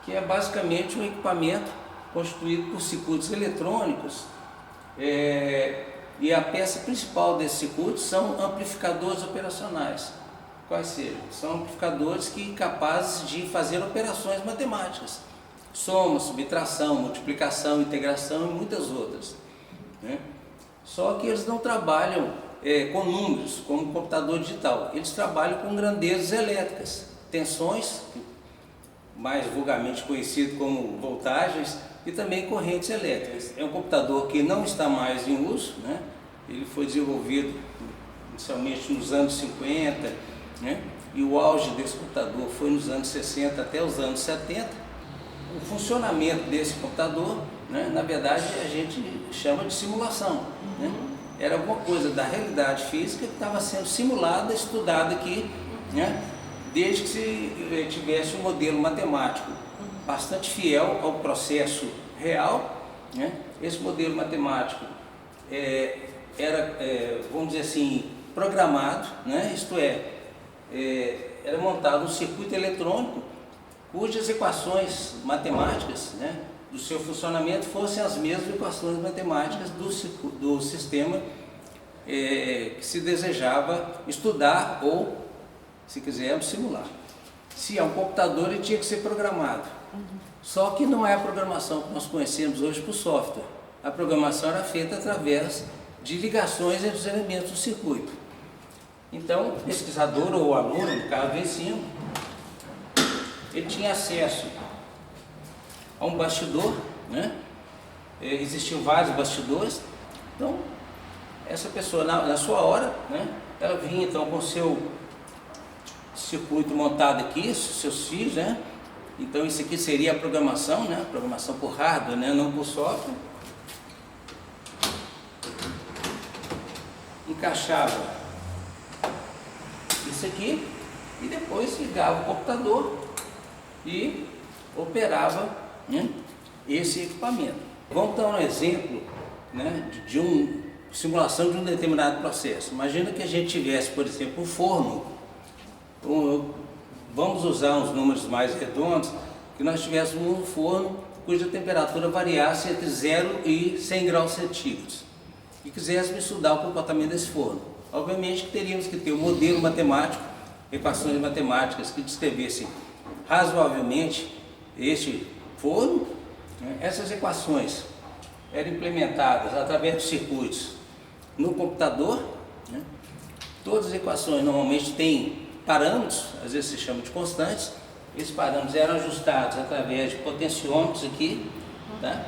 que é basicamente um equipamento constituído por circuitos eletrônicos, e a peça principal desses circuitos são amplificadores operacionais. Quais sejam? São amplificadores capazes de fazer operações matemáticas, soma, subtração, multiplicação, integração e muitas outras, né? Só que eles não trabalham com números, como o computador digital. Eles trabalham com grandezas elétricas, tensões, mais vulgarmente conhecido como voltagens, e também correntes elétricas. É um computador que não está mais em uso, né? Ele foi desenvolvido inicialmente nos anos 50, né? E o auge desse computador foi nos anos 60 até os anos 70. O funcionamento desse computador, né, na verdade, a gente chama de simulação, né? Era alguma coisa da realidade física que estava sendo simulada, estudada aqui, né? Desde que se tivesse um modelo matemático bastante fiel ao processo real, né? Esse modelo matemático era, vamos dizer assim, programado, né? Isto era montado um circuito eletrônico cujas equações matemáticas, né, do seu funcionamento fossem as mesmas equações matemáticas do sistema que se desejava estudar ou, se quisermos, simular. Se é um computador, ele tinha que ser programado. Só que não é a programação que nós conhecemos hoje por software. A programação era feita através de ligações entre os elementos do circuito. Então, o pesquisador ou o aluno, no caso do ensino, ele tinha acesso a um bastidor, né? Existiam vários bastidores. Então, essa pessoa, na sua hora, né, ela vinha então com o seu circuito montado aqui, seus fios, né? Então, isso aqui seria a programação, né? A programação por hardware, né? Não por software. Encaixava isso aqui e depois ligava o computador e operava, né, esse equipamento. Vamos dar um exemplo, né, de uma simulação de um determinado processo. Imagina que a gente tivesse, por exemplo, um forno, vamos usar uns números mais redondos, que nós tivéssemos um forno cuja temperatura variasse entre 0 e 100 graus centígrados e quiséssemos estudar o comportamento desse forno. Obviamente que teríamos que ter um modelo matemático, equações matemáticas que descrevessem razoavelmente este forno, né? Essas equações eram implementadas através de circuitos no computador, né? Todas as equações normalmente têm parâmetros, às vezes se chama de constantes. Esses parâmetros eram ajustados através de potenciômetros aqui, tá?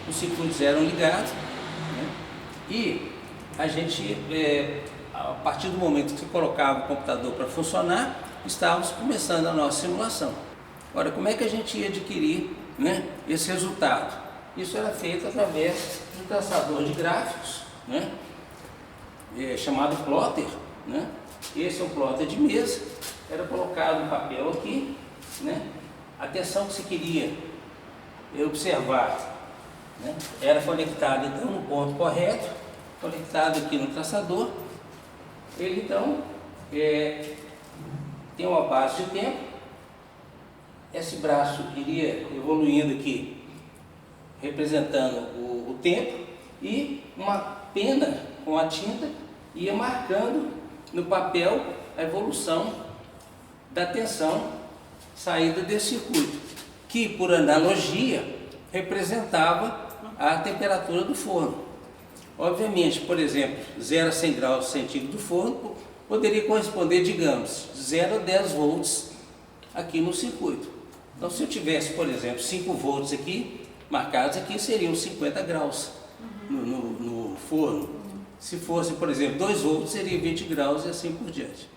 Os circuitos eram ligados, né? E a gente, a partir do momento que se colocava o computador para funcionar, estávamos começando a nossa simulação. Agora, como é que a gente ia adquirir, né, esse resultado? Isso era feito através de um traçador de gráficos, né, chamado plotter, né? Esse é um plotter de mesa, era colocado um papel aqui, né? A tensão que se queria observar, né, era conectada então no ponto correto, conectado aqui no traçador. Ele então tem uma base de tempo, esse braço iria evoluindo aqui, representando o tempo, e uma pena com a tinta ia marcando no papel a evolução da tensão saída desse circuito, que por analogia representava a temperatura do forno. Obviamente, por exemplo, 0 a 100 graus centígrados do forno poderia corresponder, digamos, 0 a 10 volts aqui no circuito. Então, se eu tivesse, por exemplo, 5 volts aqui, marcados aqui, seriam 50 graus no forno. Se fosse, por exemplo, 2 volts, seria 20 graus e assim por diante.